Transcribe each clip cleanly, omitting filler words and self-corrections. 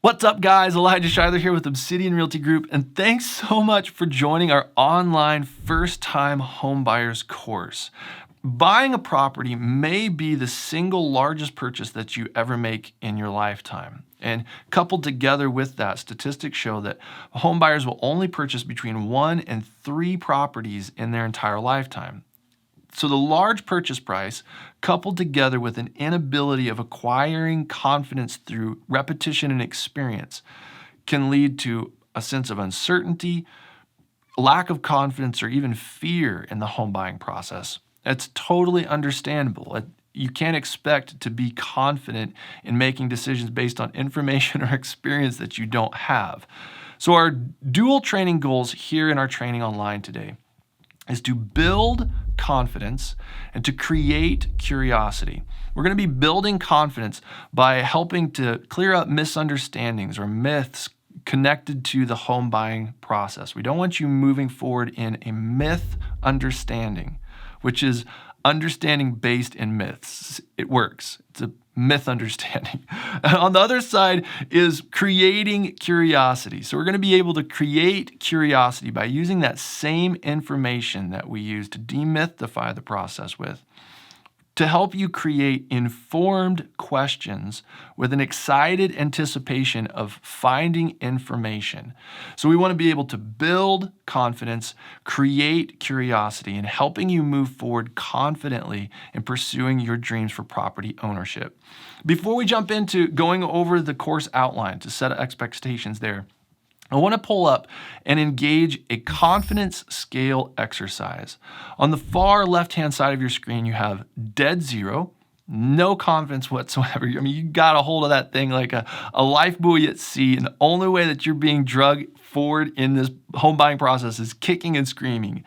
What's up, guys? Elijah Schuyler here with Obsidian Realty Group, and thanks so much for joining our online first-time homebuyers course. Buying a property may be the single largest purchase that you ever make in your lifetime. And coupled together with that, statistics show that homebuyers will only purchase between 1 and 3 properties in their entire lifetime. So the large purchase price, coupled together with an inability of acquiring confidence through repetition and experience, can lead to a sense of uncertainty, lack of confidence, or even fear in the home buying process. That's totally understandable. You can't expect to be confident in making decisions based on information or experience that you don't have. So our dual training goals here in our training online today is to build confidence and to create curiosity. We're going to be building confidence by helping to clear up misunderstandings or myths connected to the home buying process. We don't want you moving forward in a myth understanding, which is understanding based in myths. It works. It's a myth understanding. And on the other side is creating curiosity. So we're going to be able to create curiosity by using that same information that we use to demystify the process with, to help you create informed questions with an excited anticipation of finding information. So we want to be able to build confidence, create curiosity, and helping you move forward confidently in pursuing your dreams for property ownership. Before we jump into going over the course outline to set expectations there, I want to pull up and engage a confidence scale exercise. On the far left-hand side of your screen, you have dead zero, no confidence whatsoever. I mean, you got a hold of that thing like a life buoy at sea, and the only way that you're being dragged forward in this home buying process is kicking and screaming.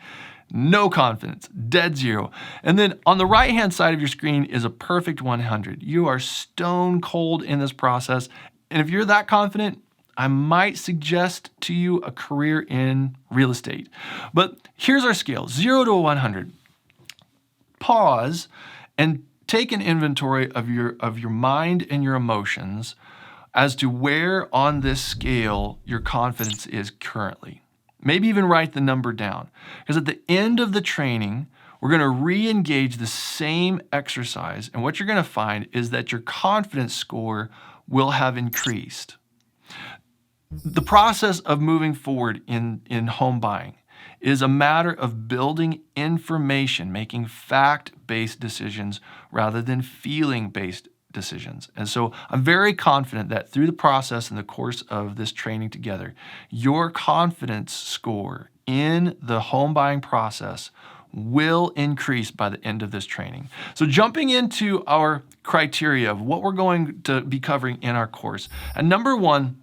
No confidence, dead zero. And then on the right-hand side of your screen is a perfect 100. You are stone cold in this process, and if you're that confident, I might suggest to you a career in real estate. But here's our scale, 0 to 100. Pause and take an inventory of your mind and your emotions as to where on this scale your confidence is currently. Maybe even write the number down. Because at the end of the training, we're going to re-engage the same exercise, and what you're going to find is that your confidence score will have increased. The process of moving forward in home buying is a matter of building information, making fact-based decisions rather than feeling-based decisions. And so I'm very confident that through the process and the course of this training together, your confidence score in the home buying process will increase by the end of this training. So jumping into our criteria of what we're going to be covering in our course. And number one,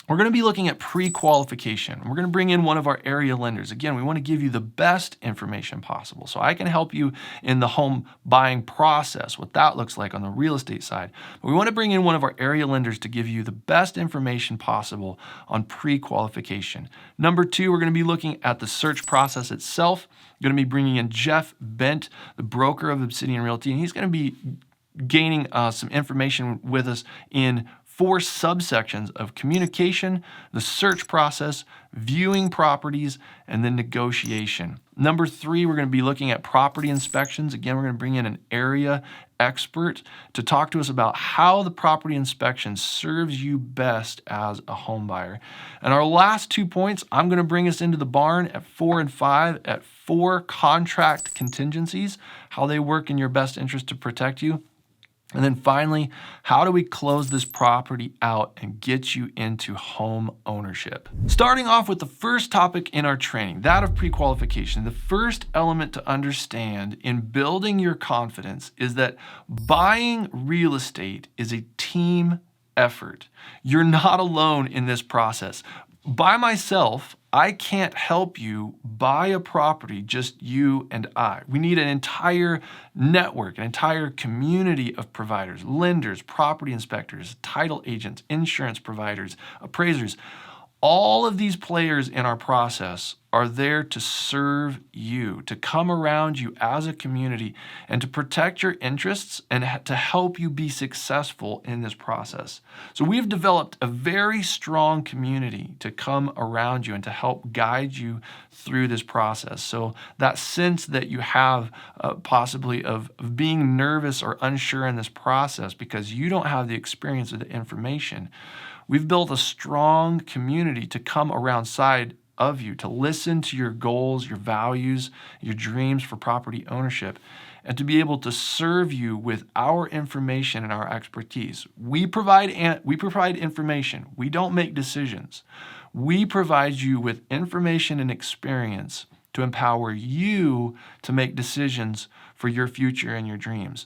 we're going to be looking at pre-qualification. We're going to bring in one of our area lenders. Again, we want to give you the best information possible. So I can help you in the home buying process, what that looks like on the real estate side. But we want to bring in one of our area lenders to give you the best information possible on pre-qualification. Number two, we're going to be looking at the search process itself. We're going to be bringing in Jeff Bent, the broker of Obsidian Realty, and he's going to be gaining some information with us in 4 subsections of communication, the search process, viewing properties, and then negotiation. Number 3, we're going to be looking at property inspections. Again, we're going to bring in an area expert to talk to us about how the property inspection serves you best as a home buyer. And our last 2 points, I'm going to bring us into the barn at 4 and 5 at 4 contract contingencies, how they work in your best interest to protect you. And then finally, how do we close this property out and get you into home ownership? Starting off with the first topic in our training, that of pre-qualification. The first element to understand in building your confidence is that buying real estate is a team effort. You're not alone in this process. By myself, I can't help you buy a property, just you and I. We need an entire network, an entire community of providers, lenders, property inspectors, title agents, insurance providers, appraisers. All of these players in our process are there to serve you, to come around you as a community and to protect your interests and to help you be successful in this process. So we've developed a very strong community to come around you and to help guide you through this process. So that sense that you have possibly of being nervous or unsure in this process because you don't have the experience or the information, we've built a strong community to come alongside of you, to listen to your goals, your values, your dreams for property ownership, and to be able to serve you with our information and our expertise. We provide information. We don't make decisions. We provide you with information and experience to empower you to make decisions for your future and your dreams.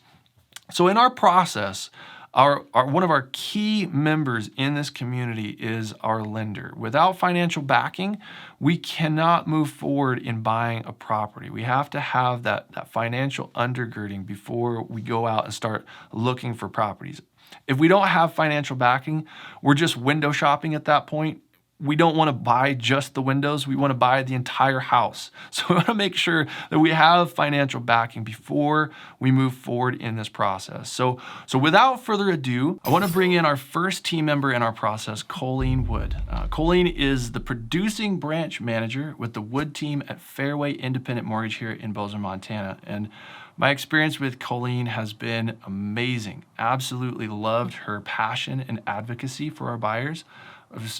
So in our process, one of our key members in this community is our lender. Without financial backing, we cannot move forward in buying a property. We have to have that financial undergirding before we go out and start looking for properties. If we don't have financial backing, we're just window shopping at that point. We don't want to buy just the windows. We want to buy the entire house. So we want to make sure that we have financial backing before we move forward in this process. So without further ado, I want to bring in our first team member in our process, COLLEEN Wood. COLLEEN is the producing branch manager with the Wood team at Fairway Independent Mortgage here in Bozeman, Montana. And my experience with COLLEEN has been amazing. Absolutely loved her passion and advocacy for our buyers,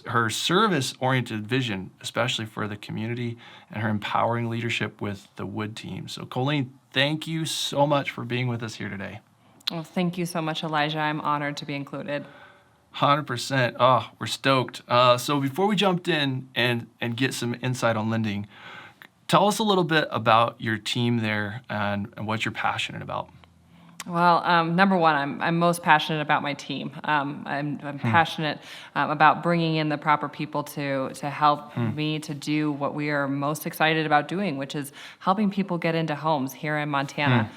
her service-oriented vision, especially for the community, and her empowering leadership with the Wood team. So COLLEEN, thank you so much for being with us here today. Well, thank you so much, Elijah. I'm honored to be included. 100%. Oh, we're stoked. So before we jumped in and get some insight on lending, tell us a little bit about your team there and what you're passionate about. Well, number one, I'm most passionate about my team. I'm passionate about bringing in the proper people to help me to do what we are most excited about doing, which is helping people get into homes here in Montana.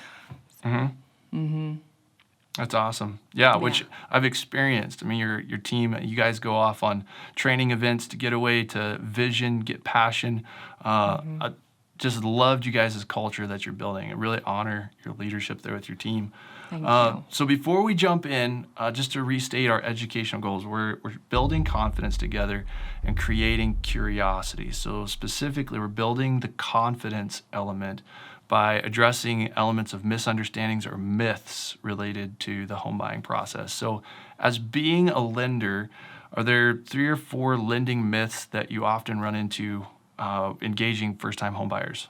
That's awesome. Yeah, which I've experienced. I mean, your team, you guys go off on training events to get away to vision, get passion. I just loved you guys' culture that you're building. I really honor your leadership there with your team. Thank you. So before we jump in, just to restate our educational goals, we're building confidence together and creating curiosity. So specifically, we're building the confidence element by addressing elements of misunderstandings or myths related to the home buying process. So as being a lender, are there 3 or 4 lending myths that you often run into engaging first-time home buyers?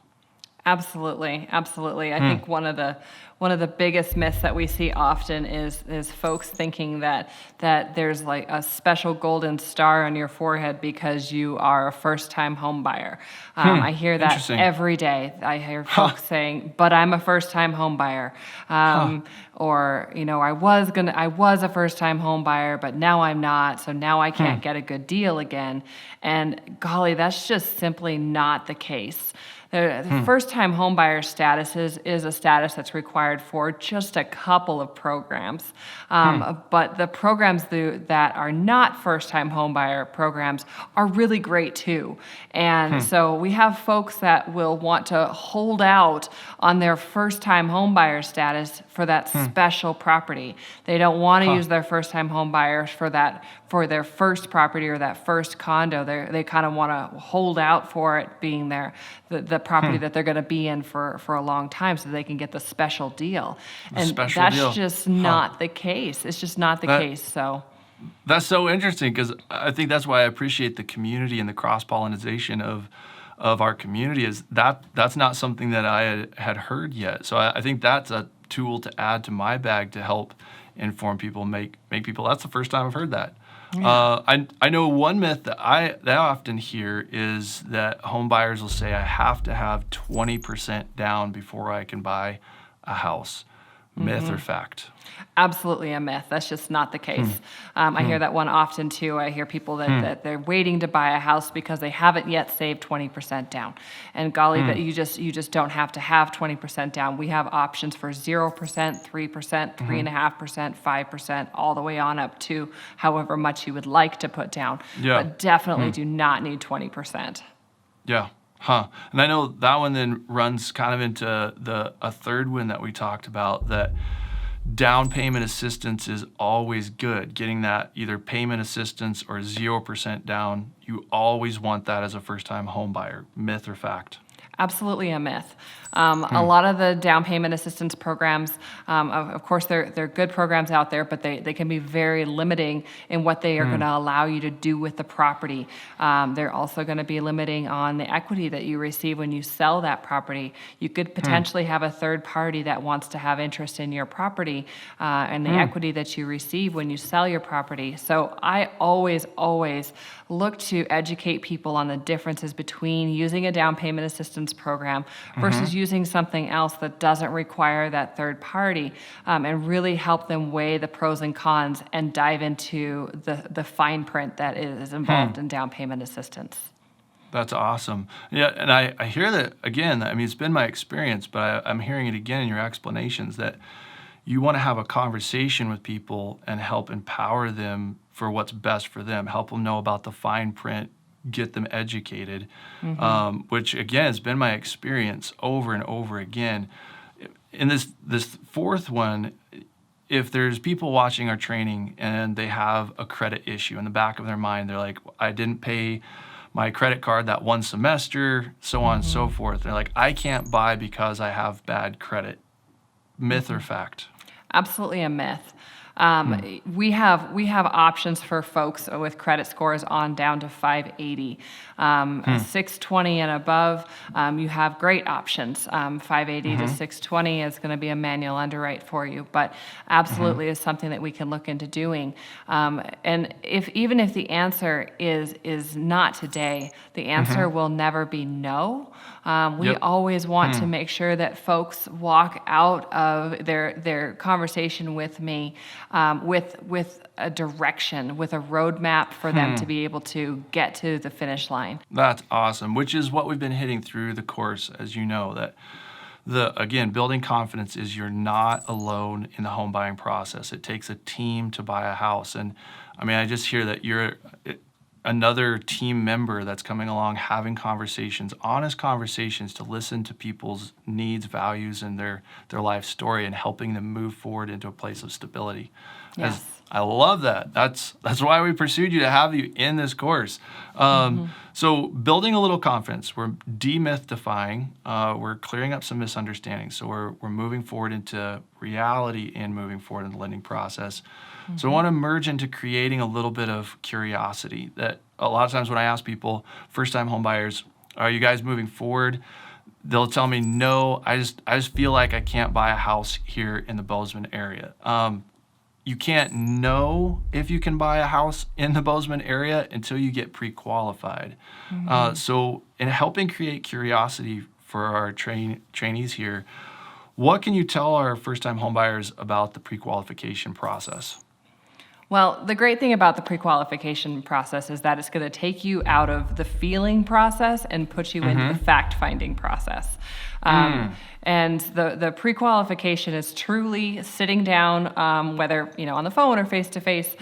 Absolutely. I think one of the biggest myths that we see often is folks thinking that there's like a special golden star on your forehead because you are a first-time home buyer. I hear that every day. I hear folks saying, "But I'm a first-time home buyer," or I was a first-time home buyer, but now I'm not, so now I can't get a good deal again. And golly, that's just simply not the case. The first-time homebuyer status is a status that's required for just a couple of programs. But the programs that are not first-time homebuyer programs are really great too. And so we have folks that will want to hold out on their first-time homebuyer status for that special property. They don't want to use their first-time homebuyer for their first property or that first condo. They kind of want to hold out for it being the property that they're going to be in for a long time so they can get the special deal. And that's just not the case. It's just not the case. So that's so interesting because I think that's why I appreciate the community and the cross-pollination of our community is that's not something that I had heard yet. So I think that's a tool to add to my bag to help inform people, make people. That's the first time I've heard that. Yeah. I know one myth that I often hear is that home buyers will say I have to have 20% down before I can buy a house. Myth or fact? Absolutely a myth. That's just not the case. I hear that one often too. I hear people that they're waiting to buy a house because they haven't yet saved 20% down. And golly, that you just don't have to have 20% down. We have options for 0%, 3%, 3.5%, 5%, all the way on up to however much you would like to put down. Yeah. But definitely do not need 20%. Yeah. Huh. And I know that one then runs kind of into a third one that we talked about, that down payment assistance is always good. Getting that either payment assistance or 0% down, you always want that as a first-time home buyer. Myth or fact? Absolutely a myth. A lot of the down payment assistance programs, of course, they're good programs out there, but they can be very limiting in what they are going to allow you to do with the property. They're also going to be limiting on the equity that you receive when you sell that property. You could potentially have a third party that wants to have interest in your property and the equity that you receive when you sell your property. So I always look to educate people on the differences between using a down payment assistance program versus using something else that doesn't require that third party, and really help them weigh the pros and cons and dive into the fine print that is involved in down payment assistance. That's awesome. Yeah, and I hear that again. I mean, it's been my experience, but I'm hearing it again in your explanations that you want to have a conversation with people and help empower them for what's best for them, help them know about the fine print, get them educated, which again has been my experience over and over again. In this fourth one, if there's people watching our training and they have a credit issue in the back of their mind, they're like, I didn't pay my credit card that one semester, so on and so forth. They're like, I can't buy because I have bad credit. Myth or fact? Absolutely a myth. We have options for folks with credit scores on down to 580. 620 and above, you have great options. 580 to 620 is going to be a manual underwrite for you, but absolutely is something that we can look into doing. And even if the answer is not today, the answer will never be no. We always want to make sure that folks walk out of their conversation with me with a direction, with a roadmap for them to be able to get to the finish line. That's awesome, which is what we've been hitting through the course, as you know, that again, building confidence is you're not alone in the home buying process. It takes a team to buy a house. And I mean, I just hear that you're another team member that's coming along, having conversations, honest conversations to listen to people's needs, values, and their life story, and helping them move forward into a place of stability. Yes. I love that. That's why we pursued you, to have you in this course. So building a little confidence, we're demystifying, we're clearing up some misunderstandings. So we're moving forward into reality and moving forward in the lending process. So I want to merge into creating a little bit of curiosity. That a lot of times when I ask people, first-time home buyers, are you guys moving forward? They'll tell me, no, I just feel like I can't buy a house here in the Bozeman area. You can't know if you can buy a house in the Bozeman area until you get pre-qualified. So in helping create curiosity for our trainees here, what can you tell our first-time homebuyers about the pre-qualification process? Well, the great thing about the pre-qualification process is that it's going to take you out of the feeling process and put you into the fact-finding process. And the pre-qualification is truly sitting down, whether on the phone or face-to-face,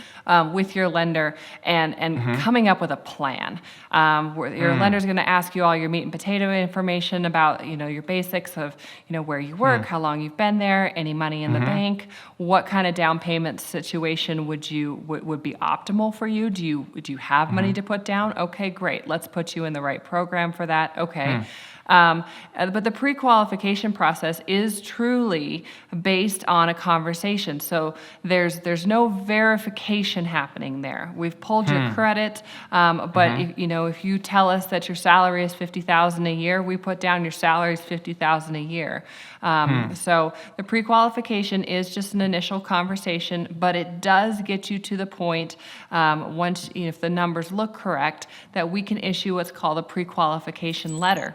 with your lender and coming up with a plan. Where your lender's going to ask you all your meat and potato information about your basics of where you work, how long you've been there, any money in the bank, what kind of down payment situation would be optimal for you? Do you have money to put down? Okay, great. Let's put you in the right program for that. Okay. But the pre-qualification process is truly based on a conversation. So there's no verification happening there. We've pulled your credit, but if you tell us that your salary is $50,000 a year, we put down your salary is $50,000 a year. So the pre-qualification is just an initial conversation, but it does get you to the point, once if the numbers look correct, that we can issue what's called a pre-qualification letter.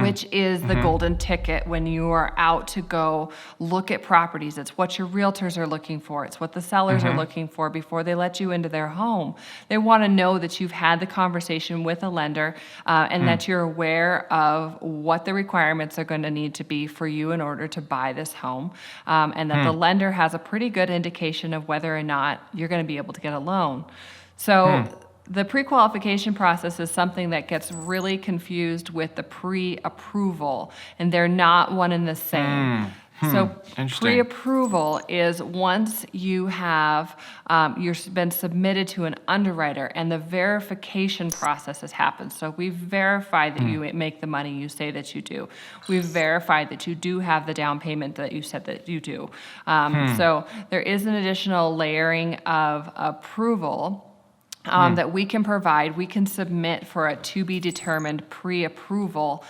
Which is the golden ticket when you are out to go look at properties. It's what your realtors are looking for. It's what the sellers are looking for before they let you into their home. They want to know that you've had the conversation with a lender and that you're aware of what the requirements are going to need to be for you in order to buy this home, and that the lender has a pretty good indication of whether or not you're going to be able to get a loan. So The pre-qualification process is something that gets really confused with the pre-approval, and they're not one and the same. So Interesting. pre-approval is once you have, you've been submitted to an underwriter and the verification process has happened. So we've verified that you make the money you say that you do. We've verified that you do have the down payment that you said that you do. So there is an additional layering of approval that we can provide. We can submit for a to-be-determined pre-approval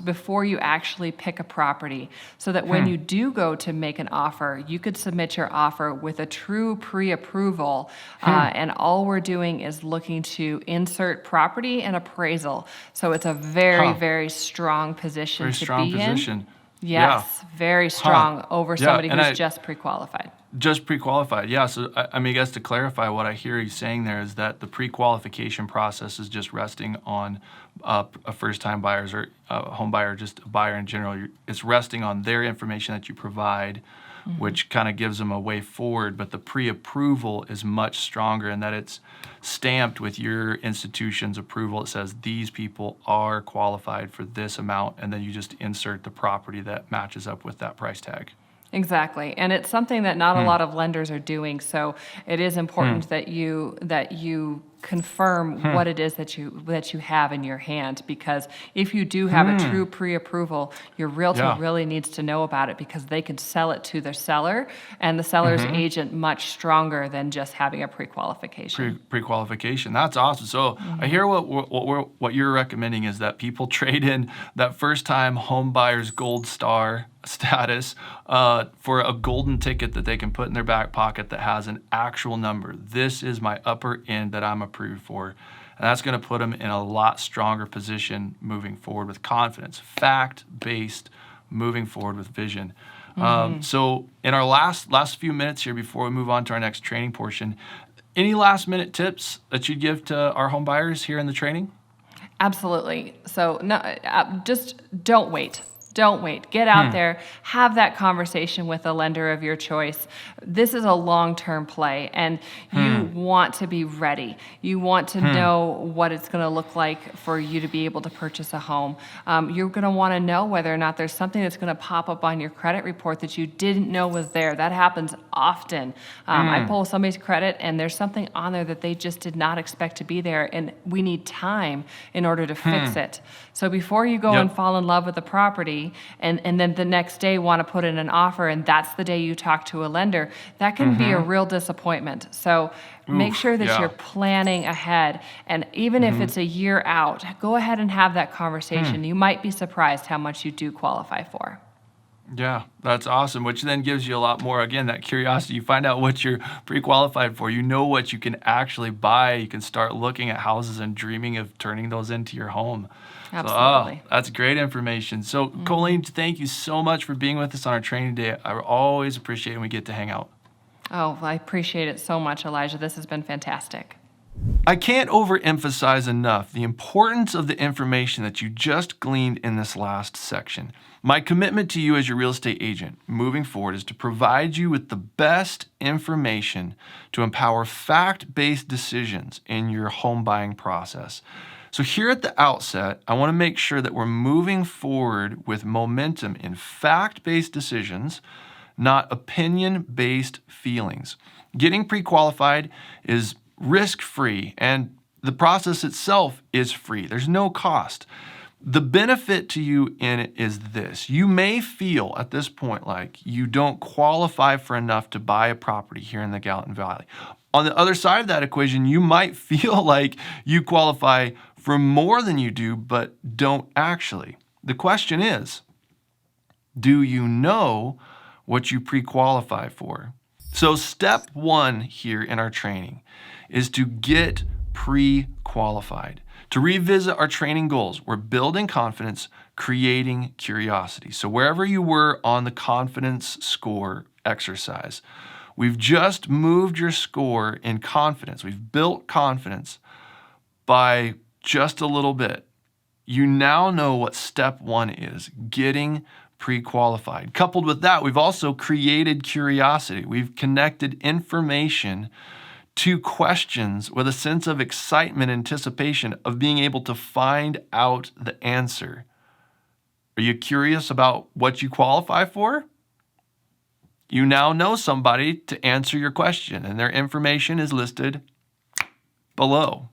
before you actually pick a property, so that when you do go to make an offer, you could submit your offer with a true pre-approval, and all we're doing is looking to insert property and appraisal. So it's a very, very strong position Very to strong be position. in. Yes, very strong over Yeah, somebody and who's just pre-qualified. Just pre-qualified, yeah. So, I mean, I guess to clarify, what I hear you saying there is that the pre-qualification process is just resting on a first-time buyers or a home buyer, just a buyer in general. It's resting on their information that you provide, which kind of gives them a way forward. But the pre-approval is much stronger in that it's stamped with your institution's approval. It says these people are qualified for this amount, and then you just insert the property that matches up with that price tag. Exactly, and it's something that not a lot of lenders are doing. So it is important that you confirm what it is that you have in your hand, because if you do have a true pre-approval, your realtor really needs to know about it, because they could sell it to their seller and the seller's agent much stronger than just having a pre-qualification. Pre-qualification. That's awesome. So I hear what you're recommending is that people trade in that first-time home buyer's gold star status for a golden ticket that they can put in their back pocket that has an actual number. This is my upper end that I'm approved for. And that's going to put them in a lot stronger position moving forward with confidence, fact-based, moving forward with vision. So in our last few minutes here before we move on to our next training portion, any last minute tips that you'd give to our home buyers here in the training? Absolutely. So no, just don't wait. Don't wait. Get out there, have that conversation with a lender of your choice. This is a long-term play, and you want to be ready. You want to know what it's going to look like for you to be able to purchase a home. You're going to want to know whether or not there's something that's going to pop up on your credit report that you didn't know was there. That happens often. I pull somebody's credit, and there's something on there that they just did not expect to be there, and we need time in order to fix it. So before you go and fall in love with the property, and then the next day want to put in an offer, and that's the day you talk to a lender, that can be a real disappointment. So make sure that you're planning ahead. And even if it's a year out, go ahead and have that conversation. You might be surprised how much you do qualify for. Yeah, that's awesome, which then gives you a lot more, again, that curiosity. You find out what you're pre-qualified for. You know what you can actually buy. You can start looking at houses and dreaming of turning those into your home. Absolutely. So, that's great information. So, COLLEEN, thank you so much for being with us on our training day. I always appreciate it when we get to hang out. Oh, I appreciate it so much, Elijah. This has been fantastic. I can't overemphasize enough the importance of the information that you just gleaned in this last section. My commitment to you as your real estate agent moving forward is to provide you with the best information to empower fact-based decisions in your home buying process. So here at the outset, I want to make sure that we're moving forward with momentum in fact-based decisions, not opinion-based feelings. Getting pre-qualified is risk-free, and the process itself is free. There's no cost. The benefit to you in it is this. You may feel at this point like you don't qualify for enough to buy a property here in the Gallatin Valley. On the other side of that equation, you might feel like you qualify for more than you do, but don't actually. The question is, do you know what you pre-qualify for? So step one here in our training is to get pre-qualified. To revisit our training goals, we're building confidence, creating curiosity. So wherever you were on the confidence score exercise, we've just moved your score in confidence. We've built confidence by just a little bit. You now know what step one is, getting pre-qualified. Coupled with that, we've also created curiosity. We've connected information to questions with a sense of excitement, anticipation of being able to find out the answer. Are you curious about what you qualify for? You now know somebody to answer your question, and their information is listed below.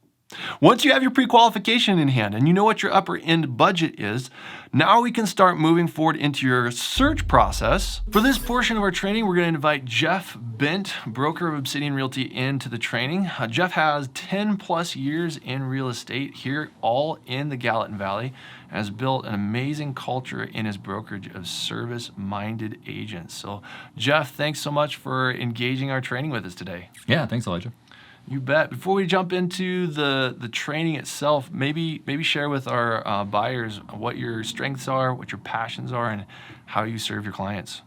Once you have your pre-qualification in hand and you know what your upper end budget is, now we can start moving forward into your search process. For this portion of our training, we're going to invite Jeff Bent, broker of Obsidian Realty, into the training. Jeff has 10 plus years in real estate here, all in the Gallatin Valley, and has built an amazing culture in his brokerage of service-minded agents. So Jeff, thanks so much for engaging our training with us today. Yeah, thanks, Elijah. You bet. Before we jump into the training itself, maybe share with our buyers what your strengths are, what your passions are, and how you serve your clients.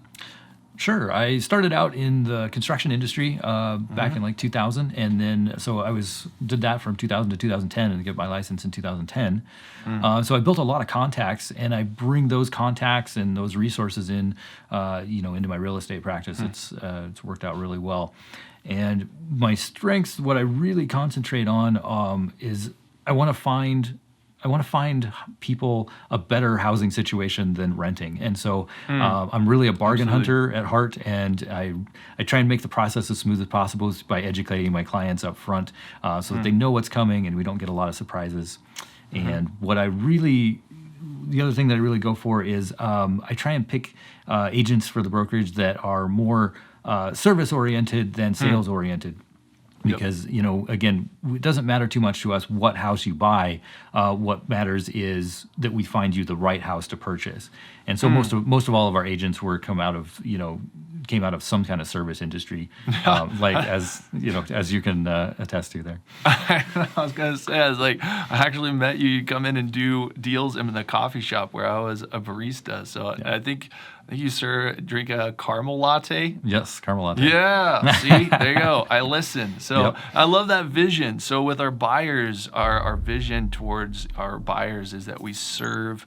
Sure. I started out in the construction industry back in like 2000, and then so did that from 2000 to 2010, and get my license in 2010. So I built a lot of contacts, and I bring those contacts and those resources in, into my real estate practice. It's worked out really well. And my strengths, what I really concentrate on, is I want to find people a better housing situation than renting. And so I'm really a bargain hunter at heart, and I try and make the process as smooth as possible by educating my clients up front so that they know what's coming and we don't get a lot of surprises. And the other thing that I really go for is I try and pick agents for the brokerage that are more service-oriented than sales-oriented. Because, again, it doesn't matter too much to us what house you buy. What matters is that we find you the right house to purchase. And so most of all of our agents came out of some kind of service industry, as you can attest to there. I was gonna say, I actually met you. You come in and do deals in the coffee shop where I was a barista. So yeah. I think you, sir, drink a caramel latte. Yes, caramel latte. Yeah. See, there you go. I listen. So I love that vision. So with our buyers, our vision towards our buyers is that we serve,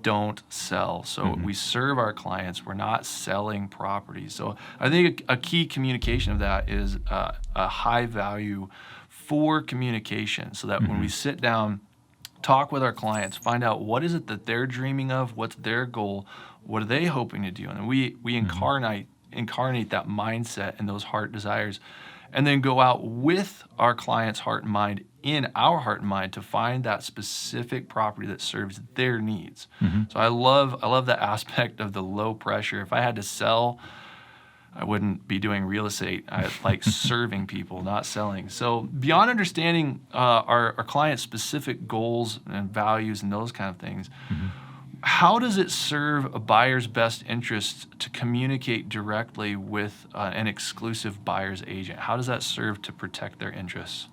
don't sell. So we serve our clients. We're not selling properties. So I think a key communication of that is a high value for communication, so that when we sit down, talk with our clients, find out what is it that they're dreaming of, what's their goal, what are they hoping to do, and we incarnate that mindset and those heart desires, and then go out with our client's heart and mind, in our heart and mind, to find that specific property that serves their needs. So I love that aspect of the low pressure. If I had to sell, I wouldn't be doing real estate. I like serving people, not selling. So beyond understanding our client's specific goals and values and those kind of things, how does it serve a buyer's best interest to communicate directly with an exclusive buyer's agent? How does that serve to protect their interests?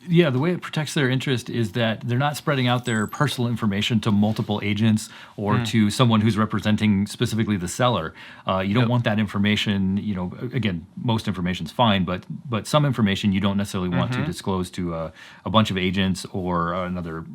Yeah, the way it protects their interest is that they're not spreading out their personal information to multiple agents or to someone who's representing specifically the seller. You don't want that information, again, most information's fine, but some information you don't necessarily want to disclose to a bunch of agents or another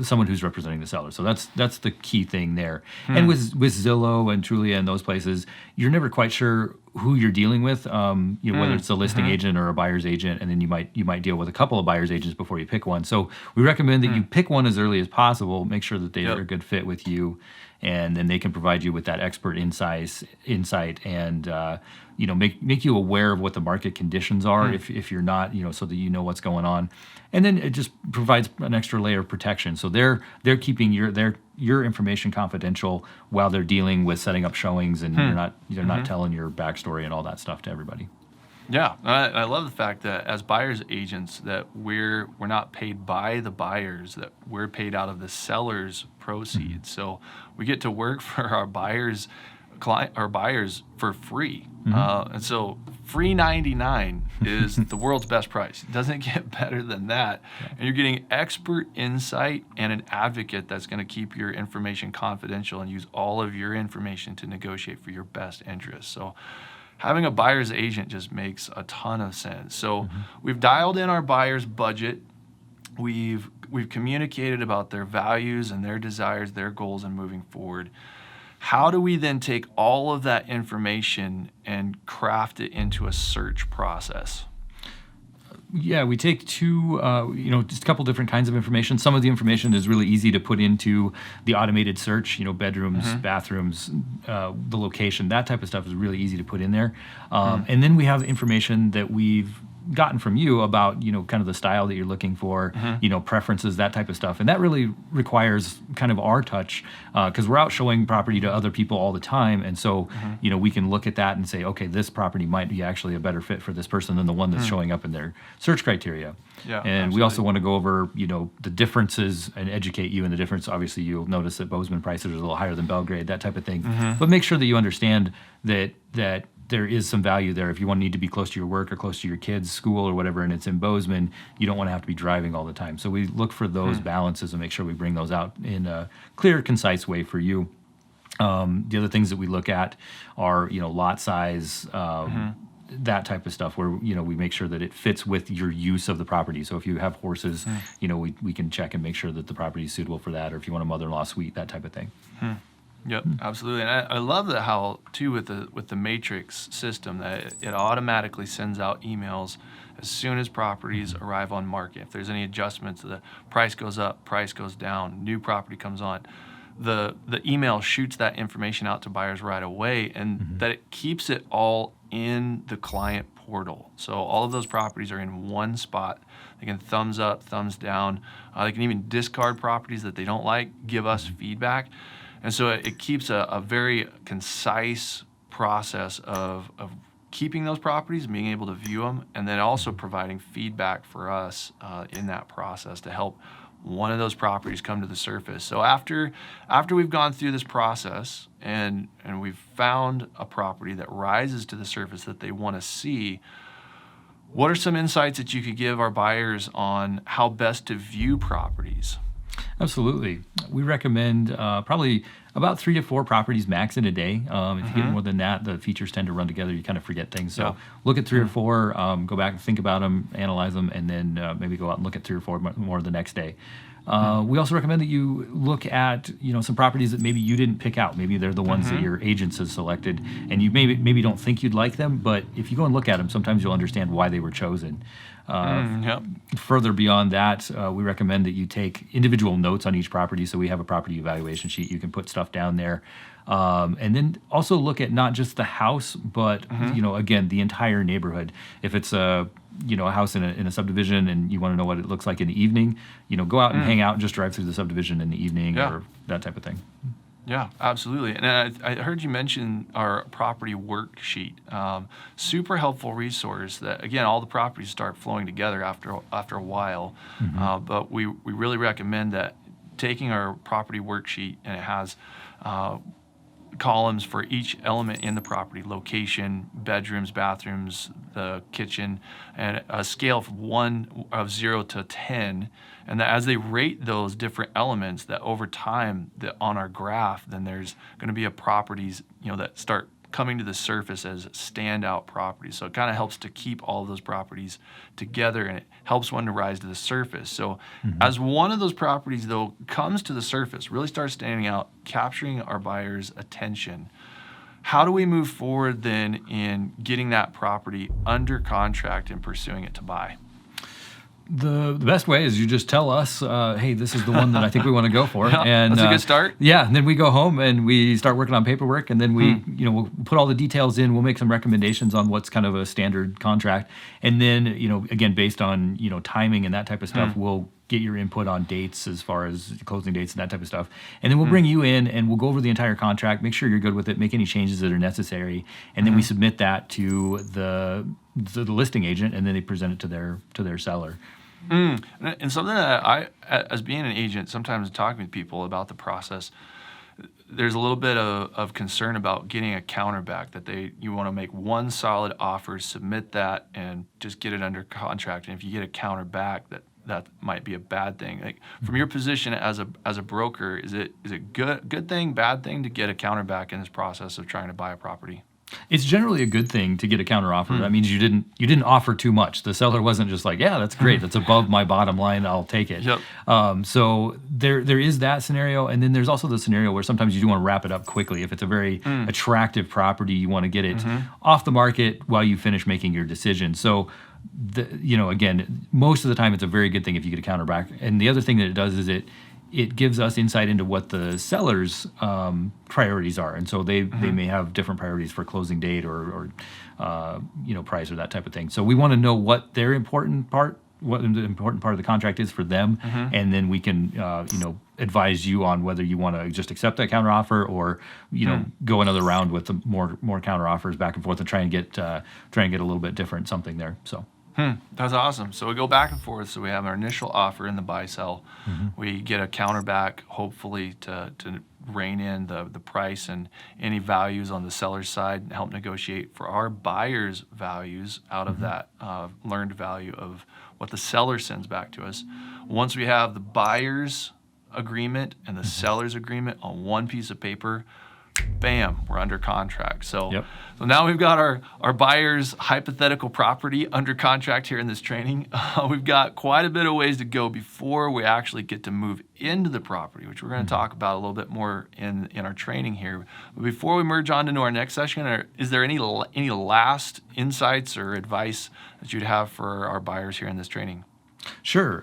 someone who's representing the seller. So that's the key thing there. And with Zillow and Trulia and those places, you're never quite sure who you're dealing with, whether it's a listing agent or a buyer's agent, and then you might deal with a couple of buyer's agents before you pick one. So we recommend that you pick one as early as possible. Make sure that they are a good fit with you, and then they can provide you with that expert insight and make you aware of what the market conditions are if you're not, so that you know what's going on. And then it just provides an extra layer of protection. So they're keeping your information confidential while they're dealing with setting up showings, and you're not telling your backstory and all that stuff to everybody. Yeah, I love the fact that as buyer's agents that we're not paid by the buyers, that we're paid out of the seller's proceeds. So we get to work for our buyers for free. And so free 99 is the world's best price. It doesn't get better than that. And you're getting expert insight and an advocate that's going to keep your information confidential and use all of your information to negotiate for your best interests. So having a buyer's agent just makes a ton of sense. So we've dialed in our buyer's budget. We've communicated about their values and their desires, their goals, and moving forward. How do we then take all of that information and craft it into a search process? Yeah, we take two, just a couple different kinds of information. Some of the information is really easy to put into the automated search, bedrooms, bathrooms, the location, that type of stuff is really easy to put in there. And then we have information that we've gotten from you about, kind of the style that you're looking for, preferences, that type of stuff. And that really requires kind of our touch because we're out showing property to other people all the time. And so, we can look at that and say, okay, this property might be actually a better fit for this person than the one that's showing up in their search criteria. Yeah, and absolutely. we also want to go over, the differences and educate you in the difference. Obviously, you'll notice that Bozeman prices are a little higher than Belgrade, that type of thing. But make sure that you understand that there is some value there. If you need to be close to your work or close to your kids' school or whatever, and it's in Bozeman, you don't want to have to be driving all the time. So we look for those balances and make sure we bring those out in a clear, concise way for you. The other things that we look at are, lot size, that type of stuff where, we make sure that it fits with your use of the property. So if you have horses, we can check and make sure that the property is suitable for that, or if you want a mother-in-law suite, that type of thing. Yep, absolutely. And I love that how too with the matrix system that it automatically sends out emails as soon as properties arrive on market. If there's any adjustments, the price goes up, price goes down, new property comes on. The email shoots that information out to buyers right away, and that it keeps it all in the client portal. So all of those properties are in one spot. They can thumbs up, thumbs down. They can even discard properties that they don't like, give us feedback. And so it keeps a very concise process of keeping those properties, being able to view them, and then also providing feedback for us in that process to help one of those properties come to the surface. So after we've gone through this process and we've found a property that rises to the surface that they want to see, what are some insights that you could give our buyers on how best to view properties? Absolutely. We recommend probably about 3 to 4 properties max in a day. If you get more than that, the features tend to run together. You kind of forget things. So look at 3 or 4, go back and think about them, analyze them, and then maybe go out and look at 3 or 4 more the next day. We also recommend that you look at some properties that maybe you didn't pick out. Maybe they're the ones that your agents have selected, and you maybe don't think you'd like them. But if you go and look at them, sometimes you'll understand why they were chosen. Further beyond that, we recommend that you take individual notes on each property. So we have a property evaluation sheet. You can put stuff down there. And then also look at not just the house, but, again, the entire neighborhood. If it's a house in a subdivision and you want to know what it looks like in the evening, go out and hang out and just drive through the subdivision in the evening or that type of thing. Yeah, absolutely. And I heard you mention our property worksheet. Super helpful resource that, again, all the properties start flowing together after a while. But we really recommend that taking our property worksheet, and it has columns for each element in the property: location, bedrooms, bathrooms, the kitchen, and a scale of 0 to 10. And that as they rate those different elements, that over time, that on our graph, then there's going to be properties that start coming to the surface as standout properties. So it kind of helps to keep all of those properties together, and it helps one to rise to the surface. So as one of those properties, though, comes to the surface, really starts standing out, capturing our buyers' attention, how do we move forward then in getting that property under contract and pursuing it to buy? The best way is you just tell us, hey, this is the one that I think we want to go for. And that's a good start. Yeah, and then we go home and we start working on paperwork, and then we, we'll put all the details in. We'll make some recommendations on what's kind of a standard contract, and then, again, based on timing and that type of stuff, we'll get your input on dates as far as closing dates and that type of stuff, and then we'll bring you in and we'll go over the entire contract, make sure you're good with it, make any changes that are necessary, and then we submit that to the listing agent, and then they present it to their seller. And something that I, as being an agent, sometimes talking with people about the process, there's a little bit of concern about getting a counter back, that you want to make one solid offer, submit that, and just get it under contract. And if you get a counter back, that might be a bad thing. Like, from your position as a broker, is it good thing, bad thing to get a counter back in this process of trying to buy a property? It's generally a good thing to get a counter offer. That means you didn't offer too much. The seller wasn't just like, yeah, that's great, that's above my bottom line, I'll take it. Yep. So there is that scenario, and then there's also the scenario where sometimes you do want to wrap it up quickly. If it's a very attractive property, you want to get it off the market while you finish making your decision. So again, most of the time it's a very good thing if you get a counter back. And the other thing that it does is it gives us insight into what the seller's priorities are, and so they may have different priorities for closing date or price or that type of thing. So we want to know what the important part of the contract is for them, and then we can advise you on whether you want to just accept that counter offer or go another round with the more counter offers back and forth and try and get a little bit different something there. So. That's awesome. So we go back and forth. So we have our initial offer in the buy sell. We get a counter back, hopefully to rein in the price and any values on the seller's side and help negotiate for our buyer's values out of that learned value of what the seller sends back to us. Once we have the buyer's agreement and the seller's agreement on one piece of paper, bam, we're under contract. So now we've got our buyer's hypothetical property under contract here in this training. We've got quite a bit of ways to go before we actually get to move into the property, which we're going to talk about a little bit more in our training here. But before we merge on into our next session, is there any last insights or advice that you'd have for our buyers here in this training? Sure.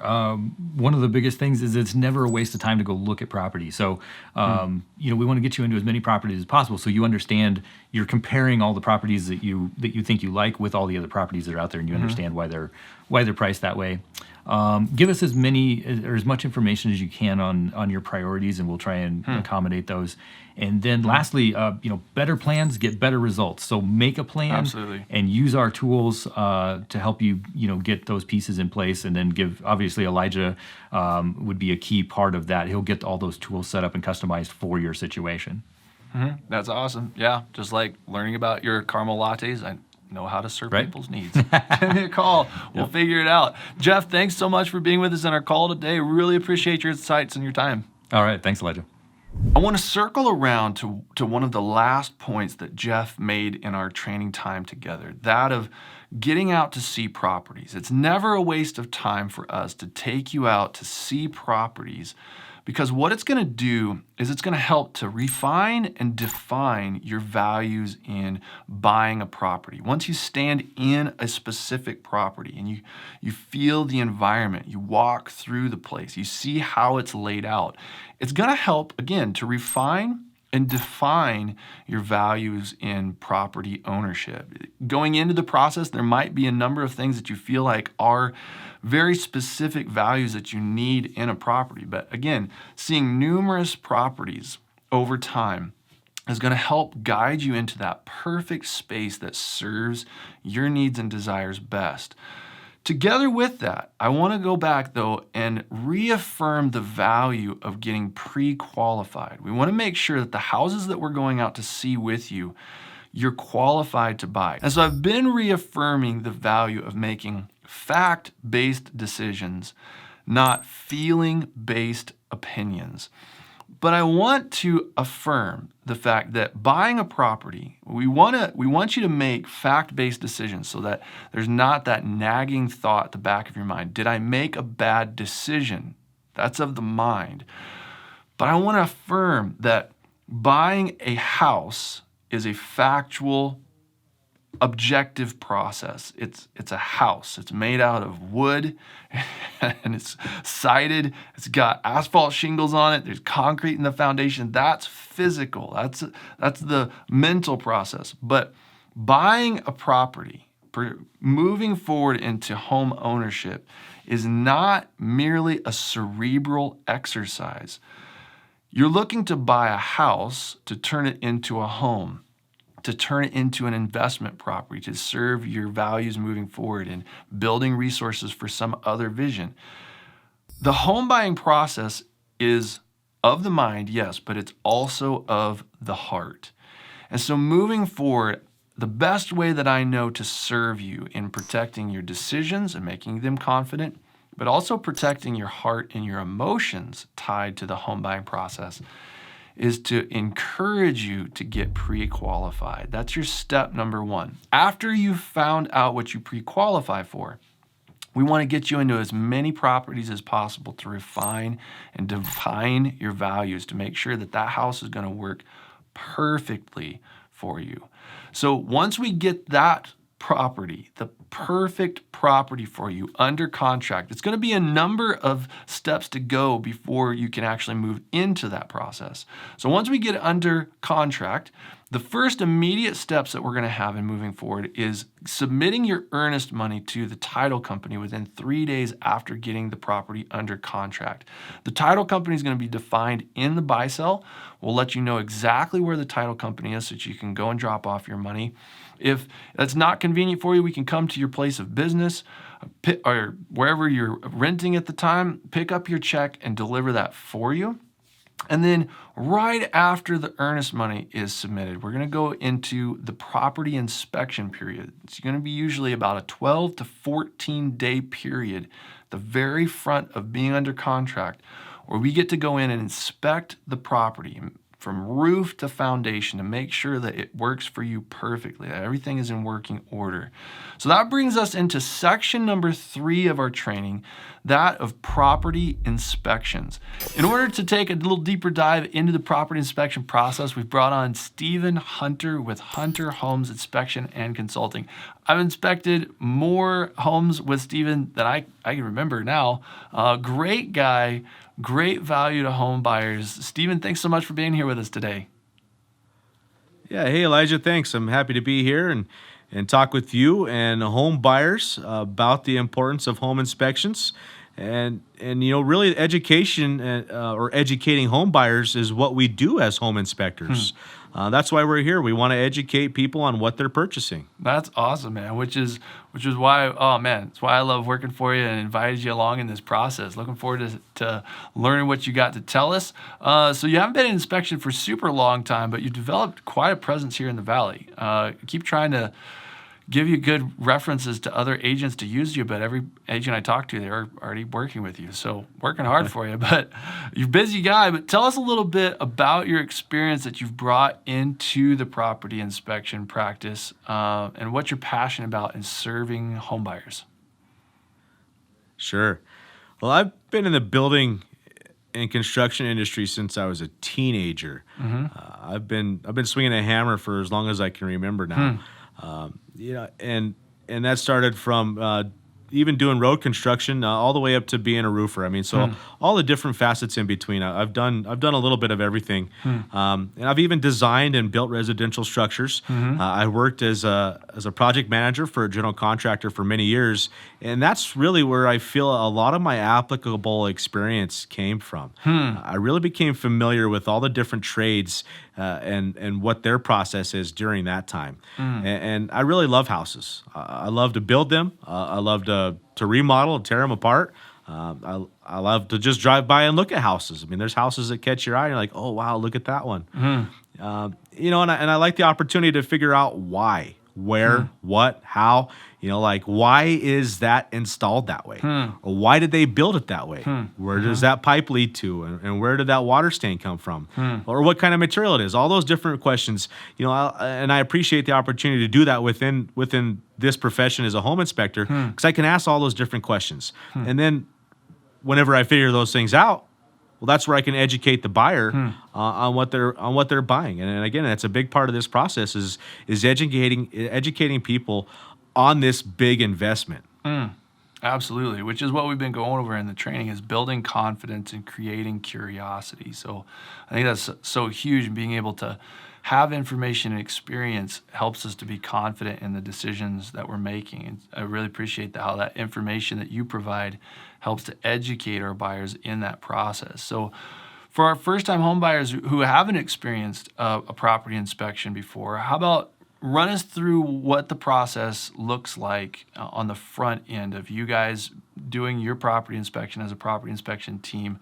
One of the biggest things is it's never a waste of time to go look at property. So, we want to get you into as many properties as possible, so you understand you're comparing all the properties that you think you like with all the other properties that are out there, and you understand why they're priced that way. Give us as much information as you can on your priorities, and we'll try and accommodate those. And then lastly, better plans get better results. So make a plan and use our tools to help you, get those pieces in place. And then obviously Elijah would be a key part of that. He'll get all those tools set up and customized for your situation. That's awesome. Yeah, just like learning about your caramel lattes, I know how to serve people's needs. Give me a call. We'll figure it out. Jeff, thanks so much for being with us on our call today. Really appreciate your insights and your time. All right. Thanks, Elijah. I want to circle around to one of the last points that Jeff made in our training time together, that of getting out to see properties. It's never a waste of time for us to take you out to see properties, because what it's going to do is it's going to help to refine and define your values in buying a property. Once you stand in a specific property and you feel the environment, you walk through the place, you see how it's laid out, it's going to help, again, to refine and define your values in property ownership. Going into the process, there might be a number of things that you feel like are very specific values that you need in a property. But again, seeing numerous properties over time is going to help guide you into that perfect space that serves your needs and desires best. Together with that, I want to go back, though, and reaffirm the value of getting pre-qualified. We want to make sure that the houses that we're going out to see with you, you're qualified to buy. And so I've been reaffirming the value of making fact-based decisions, not feeling-based opinions. But I want to affirm the fact that buying a property, we want you to make fact-based decisions so that there's not that nagging thought at the back of your mind. Did I make a bad decision? That's of the mind. But I want to affirm that buying a house is a factual, objective process. It's a house. It's made out of wood and it's sided. It's got asphalt shingles on it. There's concrete in the foundation. That's physical. That's the mental process. But buying a property, moving forward into home ownership, is not merely a cerebral exercise. You're looking to buy a house to turn it into a home, to turn it into an investment property, to serve your values moving forward and building resources for some other vision. The home buying process is of the mind, yes, but it's also of the heart. And so moving forward, the best way that I know to serve you in protecting your decisions and making them confident, but also protecting your heart and your emotions tied to the home buying process, is to encourage you to get pre-qualified. That's your step number one. After you've found out what you pre-qualify for, we want to get you into as many properties as possible to refine and define your values to make sure that that house is going to work perfectly for you. So once we get that property, the perfect property for you under contract. It's going to be a number of steps to go before you can actually move into that process. So once we get under contract, the first immediate steps that we're going to have in moving forward is submitting your earnest money to the title company within 3 days after getting the property under contract. The title company is going to be defined in the buy sell. We'll let you know exactly where the title company is so that you can go and drop off your money. If that's not convenient for you, we can come to your place of business or wherever you're renting at the time, pick up your check and deliver that for you. And then right after the earnest money is submitted, we're going to go into the property inspection period. It's going to be usually about a 12 to 14 day period, the very front of being under contract, where we get to go in and inspect the property from roof to foundation to make sure that it works for you perfectly, that everything is in working order. So that brings us into section number 3 of our training, that of property inspections. In order to take a little deeper dive into the property inspection process, we've brought on Stephen Hunter with Hunter Homes Inspection and Consulting. I've inspected more homes with Stephen than I can remember now. Great guy, great value to home buyers. Stephen, thanks so much for being here with us today. Yeah, hey Elijah, thanks. I'm happy to be here and talk with you and home buyers about the importance of home inspections. And really education or educating home buyers is what we do as home inspectors. That's why we're here. We want to educate people on what they're purchasing. That's awesome, man. Which is why, oh man, it's why I love working for you and invited you along in this process. Looking forward to learning what you got to tell us. So you haven't been in inspection for super long time, but you've developed quite a presence here in the Valley. Keep trying to give you good references to other agents to use you, but every agent I talk to, they're already working with you. So working hard for you, but you're a busy guy. But tell us a little bit about your experience that you've brought into the property inspection practice and what you're passionate about in serving home buyers. Sure. Well, I've been in the building and construction industry since I was a teenager. I've been swinging a hammer for as long as I can remember now. And that started from even doing road construction all the way up to being a roofer. I mean, so all the different facets in between. I've done a little bit of everything, and I've even designed and built residential structures. I worked as a project manager for a general contractor for many years, and that's really where I feel a lot of my applicable experience came from. I really became familiar with all the different trades and what their process is during that time. And I really love houses. I love to build them. I love to remodel and tear them apart. I love to just drive by and look at houses. I mean, there's houses that catch your eye and you're like, oh, wow, look at that one. And I like the opportunity to figure out why, where, what, how. Why is that installed that way? Or why did they build it that way? Where does that pipe lead to? And where did that water stain come from? Or what kind of material it is? All those different questions, and I appreciate the opportunity to do that within this profession as a home inspector, because I can ask all those different questions. And then whenever I figure those things out, well, that's where I can educate the buyer on what they're buying. And again, that's a big part of this process is educating people on this big investment. Absolutely, which is what we've been going over in the training, is building confidence and creating curiosity. So I think that's so huge, and being able to have information and experience helps us to be confident in the decisions that we're making. And I really appreciate how that information that you provide helps to educate our buyers in that process. So for our first-time home buyers who haven't experienced a property inspection before, how about run us through what the process looks like on the front end of you guys doing your property inspection as a property inspection team.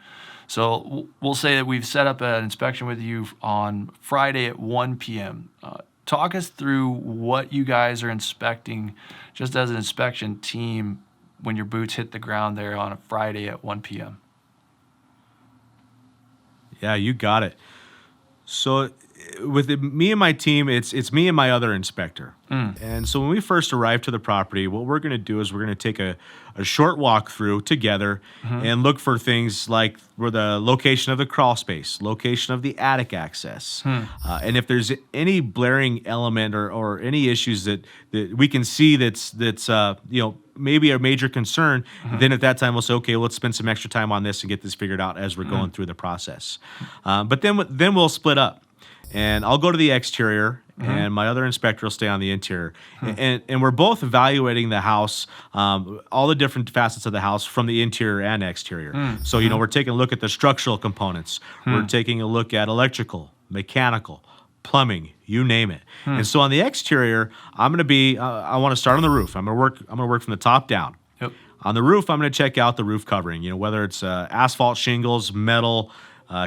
So we'll say that we've set up an inspection with you on Friday at 1 p.m. Talk us through what you guys are inspecting just as an inspection team when your boots hit the ground there on a Friday at 1 p.m. Yeah, you got it. So with me and my team, it's me and my other inspector. And so when we first arrive to the property, what we're going to do is we're going to take a short walk through together and look for things like where the location of the crawl space, location of the attic access, and if there's any blaring element or any issues that we can see that's maybe a major concern, then at that time we'll say, okay, let's spend some extra time on this and get this figured out as we're going through the process. But then we'll split up. And I'll go to the exterior, and my other inspector will stay on the interior. And we're both evaluating the house, all the different facets of the house from the interior and exterior. So, we're taking a look at the structural components. We're taking a look at electrical, mechanical, plumbing, you name it. And so on the exterior, I'm going to be, I want to start on the roof. I'm going to work from the top down. Yep. On the roof, I'm going to check out the roof covering, whether it's asphalt shingles, metal,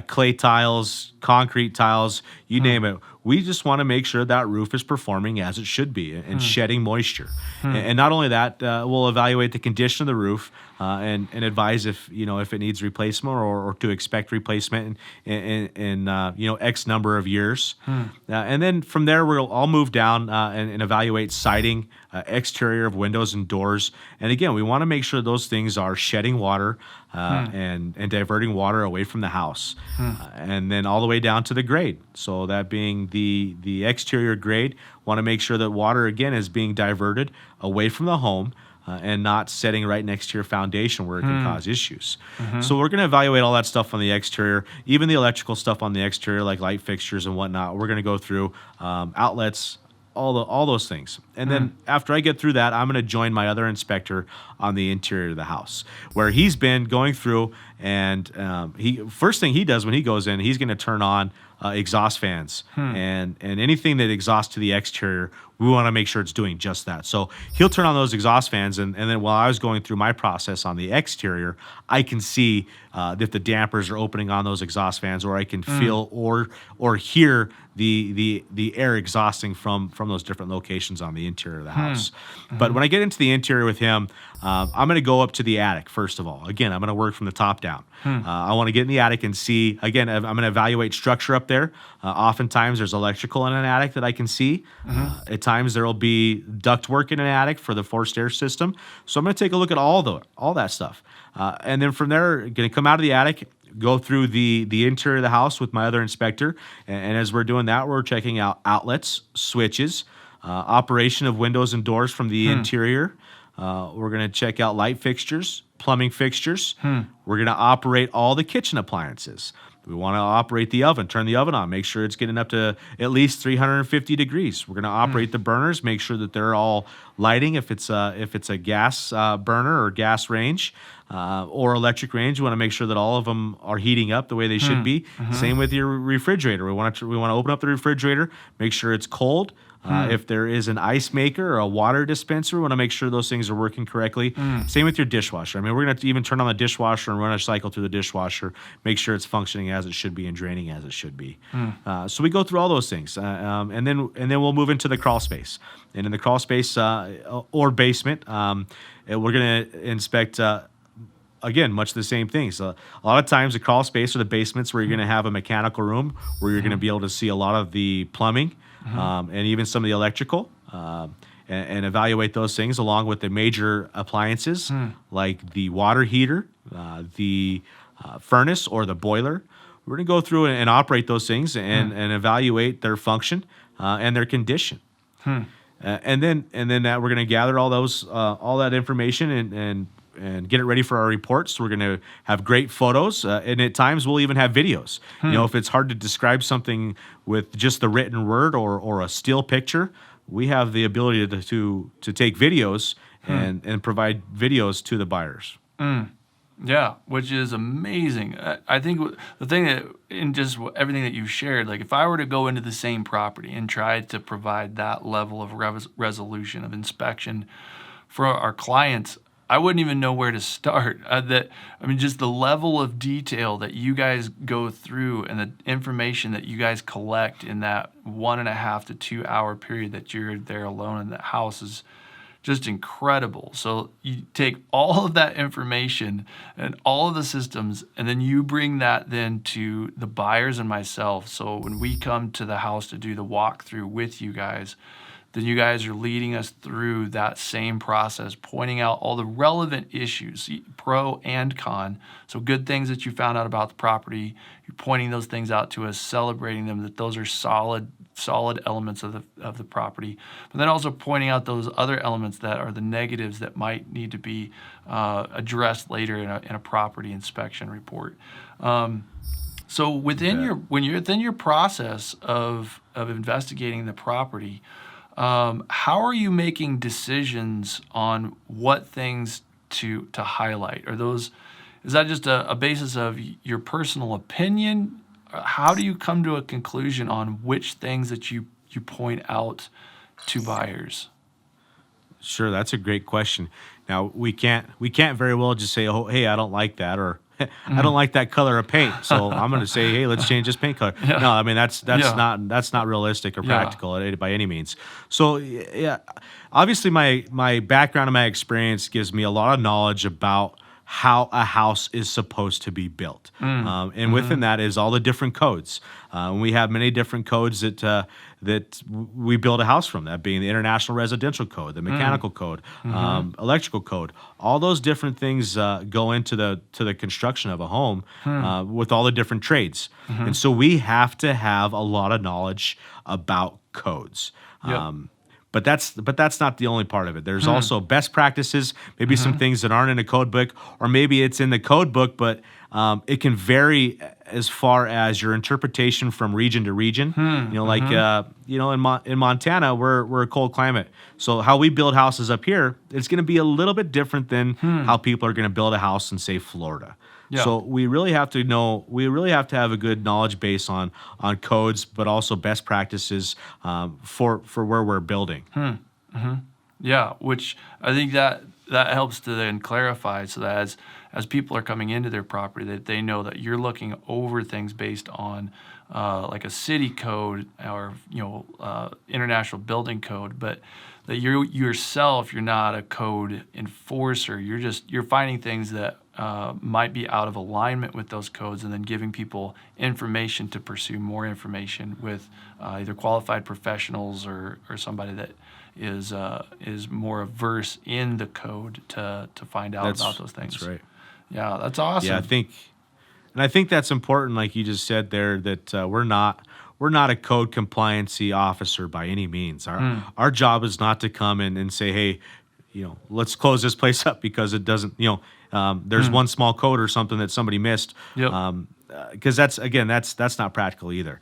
clay tiles, concrete tiles, you name it. We just want to make sure that roof is performing as it should be and shedding moisture. And not only that, we'll evaluate the condition of the roof and advise if it needs replacement or to expect replacement in X number of years. And then from there, I'll move down and evaluate siding, exterior of windows and doors. And again, we want to make sure those things are shedding water and diverting water away from the house. And then all the way down to the grade. So that being the exterior grade, want to make sure that water, again, is being diverted away from the home and not setting right next to your foundation where it can cause issues. So we're going to evaluate all that stuff on the exterior, even the electrical stuff on the exterior, like light fixtures and whatnot. We're going to go through outlets, all those things. And then after I get through that, I'm going to join my other inspector on the interior of the house, where he's been going through, and first thing he does when he goes in, he's going to turn on exhaust fans and anything that exhausts to the exterior. We want to make sure it's doing just that. So he'll turn on those exhaust fans, and then while I was going through my process on the exterior, I can see if the dampers are opening on those exhaust fans, or I can feel or hear the air exhausting from those different locations on the interior of the house. But when I get into the interior with him, I'm going to go up to the attic first of all. Again, I'm going to work from the top down. I want to get in the attic and see. Again, I'm going to evaluate structure up there. Oftentimes, there's electrical in an attic that I can see. At times, there will be ductwork in an attic for the forced air system. So I'm going to take a look at all that stuff, and then from there, going to come out of the attic, go through the interior of the house with my other inspector. And as we're doing that, we're checking out outlets, switches, operation of windows and doors from the interior. We're going to check out light fixtures, plumbing fixtures. We're going to operate all the kitchen appliances. We want to operate the oven, turn the oven on, make sure it's getting up to at least 350 degrees. We're going to operate the burners, make sure that they're all lighting. If it's a gas burner or gas range or electric range, we want to make sure that all of them are heating up the way they should be. Same with your refrigerator. We want to open up the refrigerator, make sure it's cold. If there is an ice maker or a water dispenser, we want to make sure those things are working correctly. Same with your dishwasher. I mean, we're going to even turn on the dishwasher and run a cycle through the dishwasher, make sure it's functioning as it should be and draining as it should be. So we go through all those things, and then we'll move into the crawl space. And in the crawl space or basement, we're going to inspect. Again, much the same thing. So a lot of times the crawl space or the basements where you're going to have a mechanical room where you're going to be able to see a lot of the plumbing and even some of the electrical and evaluate those things along with the major appliances like the water heater, the furnace or the boiler. We're going to go through and operate those things and evaluate their function and their condition. And then we're going to gather all that information and get it ready for our reports. We're going to have great photos, and at times we'll even have videos. If it's hard to describe something with just the written word or a still picture, we have the ability to take videos and provide videos to the buyers. Yeah, which is amazing. I think the thing that, in just everything that you've shared, like if I were to go into the same property and try to provide that level of resolution of for our clients, I wouldn't even know where to start. Just the level of detail that you guys go through and the information that you guys collect in that 1.5 to 2 hour period that you're there alone in that house is just incredible. So you take all of that information and all of the systems, and then you bring that then to the buyers and myself. So when we come to the house to do the walkthrough with you guys, then you guys are leading us through that same process, pointing out all the relevant issues, pro and con. So good things that you found out about the property, you're pointing those things out to us, celebrating them, that those are solid elements of the property. But then also pointing out those other elements that are the negatives that might need to be addressed later in a property inspection report. So within your process of investigating the property, how are you making decisions on what things to highlight? Is that just a basis of your personal opinion? How do you come to a conclusion on which things that you point out to buyers? Sure, that's a great question. Now we can't very well just say, oh, hey, I don't like that, or I don't like that color of paint, so I'm going to say, hey, let's change this paint color. Yeah. No, I mean that's Yeah. not realistic or Yeah. practical by any means. So yeah, obviously my background and my experience gives me a lot of knowledge about how a house is supposed to be built, and within that is all the different codes. We have many different codes that we build a house from. That being the International Residential Code, the Mechanical Code, Electrical Code. All those different things go into the construction of a home with all the different trades, and so we have to have a lot of knowledge about codes. Yep. But that's not the only part of it. There's also best practices, maybe some things that aren't in a code book, or maybe it's in the code book, but it can vary as far as your interpretation from region to region. In Montana, we're a cold climate, so how we build houses up here, it's going to be a little bit different than how people are going to build a house in, say, Florida. Yeah. So we really have to have a good knowledge base on codes, but also best practices for where we're building. Yeah, which I think that helps to then clarify, so that as people are coming into their property, that they know that you're looking over things based on like a city code or international building code, but that you're not a code enforcer. You're finding things that might be out of alignment with those codes, and then giving people information to pursue more information with either qualified professionals or somebody that is more averse in the code to find out about those things. That's right. Yeah, that's awesome. Yeah, I think that's important, like you just said there, that we're not a code compliancy officer by any means. Our job is not to come in and say, hey, let's close this place up because it doesn't, there's one small code or something that somebody missed. Yep. Because that's not practical either.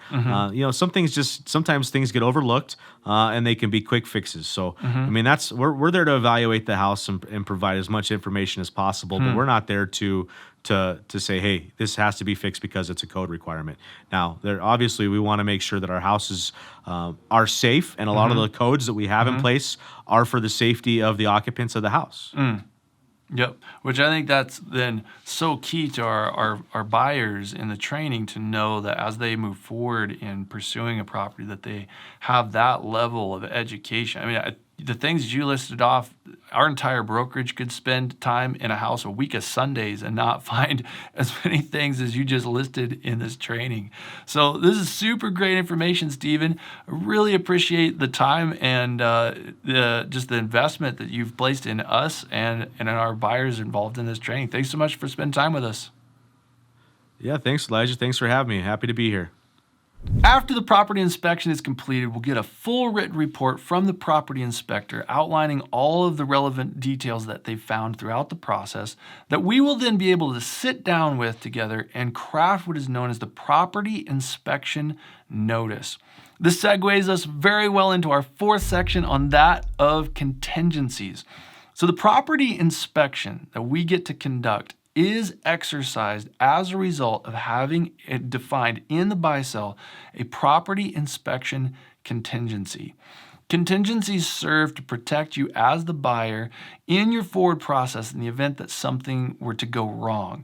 Sometimes things get overlooked, and they can be quick fixes. So I mean, we're there to evaluate the house and provide as much information as possible, but we're not there to say, hey, this has to be fixed because it's a code requirement. Now, obviously we want to make sure that our houses are safe, and a lot of the codes that we have in place are for the safety of the occupants of the house. Yep, which I think that's then so key to our buyers in the training, to know that as they move forward in pursuing a property, that they have that level of education. I mean, the things you listed off, our entire brokerage could spend time in a house a week of Sundays and not find as many things as you just listed in this training. So this is super great information, Stephen. I really appreciate the time and the investment that you've placed in us and in our buyers involved in this training. Thanks so much for spending time with us. Yeah, thanks, Elijah. Thanks for having me. Happy to be here. After the property inspection is completed, we'll get a full written report from the property inspector outlining all of the relevant details that they've found throughout the process, that we will then be able to sit down with together and craft what is known as the property inspection notice. This segues us very well into our fourth section on that of contingencies. So the property inspection that we get to conduct is exercised as a result of having it defined in the buy-sell a property inspection contingency. Contingencies serve to protect you as the buyer in your forward process in the event that something were to go wrong.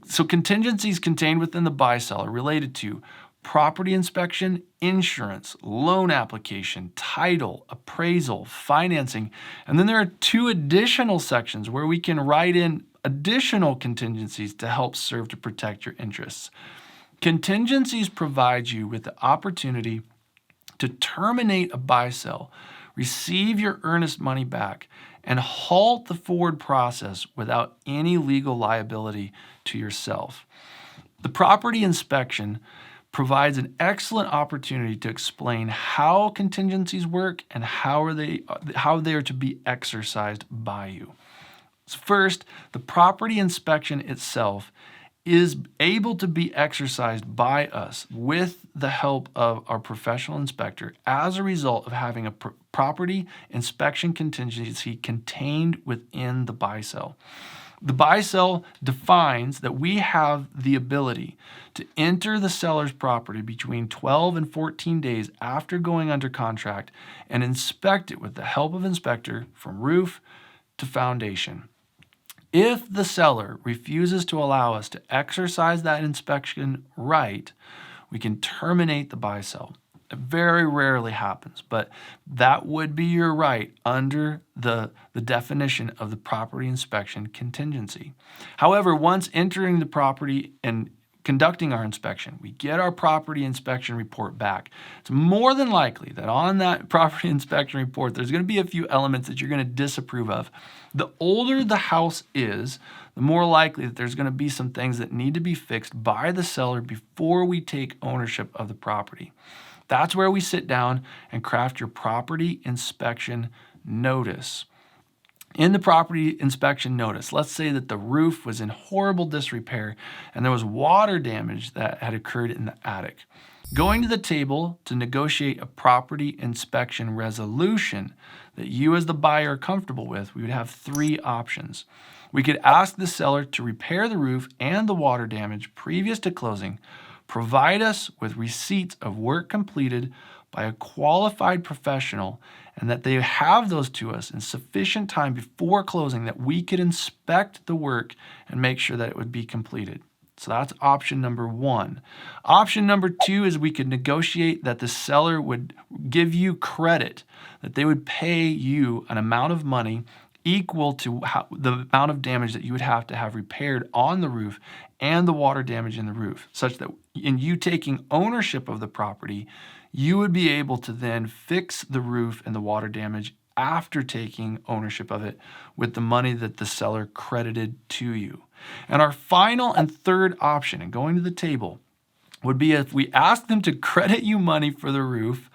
So contingencies contained within the buy-sell are related to property inspection, insurance, loan application, title, appraisal, financing. And then there are 2 additional sections where we can write in additional contingencies to help serve to protect your interests. Contingencies provide you with the opportunity to terminate a buy-sell, receive your earnest money back, and halt the forward process without any legal liability to yourself. The property inspection provides an excellent opportunity to explain how contingencies work and how they are to be exercised by you. First, the property inspection itself is able to be exercised by us with the help of our professional inspector as a result of having a property inspection contingency contained within the buy-sell. The buy-sell defines that we have the ability to enter the seller's property between 12 and 14 days after going under contract and inspect it with the help of inspector from roof to foundation. If the seller refuses to allow us to exercise that inspection right, we can terminate the buy-sell. It very rarely happens, but that would be your right under the definition of the property inspection contingency. However, once entering the property and conducting our inspection, we get our property inspection report back. It's more than likely that on that property inspection report, there's going to be a few elements that you're going to disapprove of. The older the house is, the more likely that there's going to be some things that need to be fixed by the seller before we take ownership of the property. That's where we sit down and craft your property inspection notice. In the property inspection notice, let's say that the roof was in horrible disrepair and there was water damage that had occurred in the attic. Going to the table to negotiate a property inspection resolution that you as the buyer are comfortable with, we would have 3 options. We could ask the seller to repair the roof and the water damage previous to closing, provide us with receipts of work completed by a qualified professional, and that they have those to us in sufficient time before closing that we could inspect the work and make sure that it would be completed. So that's option number 1. Option number 2 is we could negotiate that the seller would give you credit, that they would pay you an amount of money equal to the amount of damage that you would have to have repaired on the roof and the water damage in the roof, such that in you taking ownership of the property, you would be able to then fix the roof and the water damage after taking ownership of it with the money that the seller credited to you. And our final and third option, and going to the table, would be if we ask them to credit you money for the roof